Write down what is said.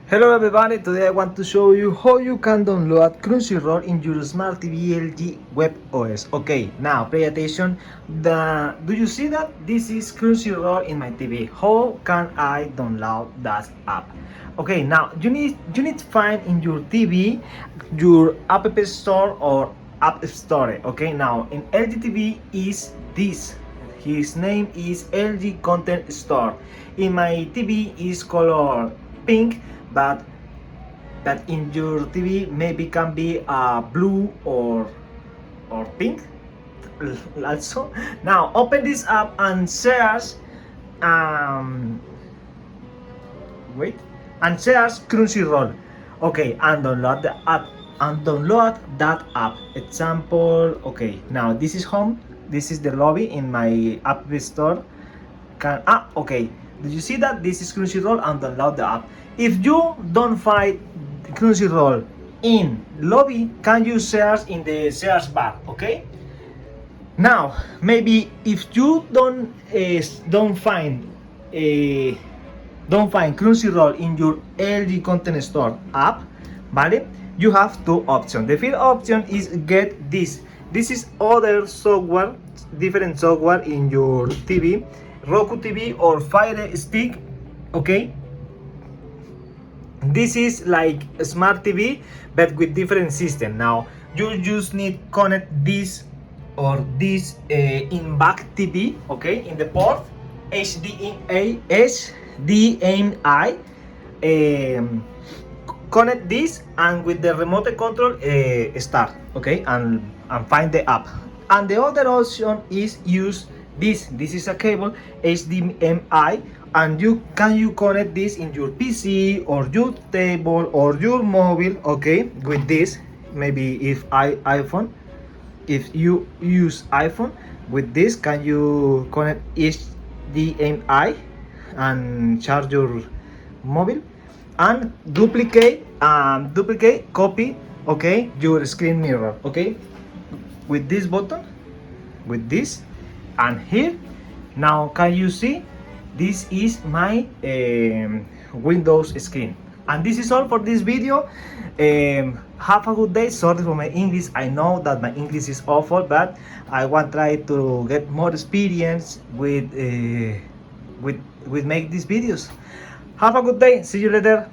Hello everybody, today I want to show you how you can download Crunchyroll in your smart TV LG Webos. Okay, now pay attention. Do you see that? This is Crunchyroll in my TV. How can I download that app? Okay, now you need to find in your TV your app store or app store. Okay, now in LG TV is this. His name is LG Content Store. In my TV is color pink, but in your TV maybe can be blue or pink also. Now open this app and search um wait and search Crunchyroll. Okay, and download the app and download that app. Example, okay, now this is home, this is the lobby in my app store. Okay, did you see that? This is Crunchyroll and download the app. If you don't find Crunchyroll in lobby, can you search in the search bar? Okay, now maybe if you don't find Crunchyroll in your LG Content Store app, ¿vale? You have two options. The first option is get this. This is other software, different software in your TV, Roku TV or Fire Stick, okay? This is like a smart TV, but with different system. Now, you just need connect this or this in back TV, okay? In the port, HDMI, connect this and with the remote control start, okay, and find the app. And the other option is use this is a cable HDMI, and you connect this in your PC or your table or your mobile, okay, with this. Maybe if iPhone, if you use iPhone, with this can you connect HDMI and charge your mobile and duplicate copy, okay, your screen mirror, okay, with this button, with this, and here. Now can you see this is my Windows screen? And this is all for this video. Have a good day. Sorry for my English, I know that my English is awful, but I want to try to get more experience with make these videos. Have a good day, see you later.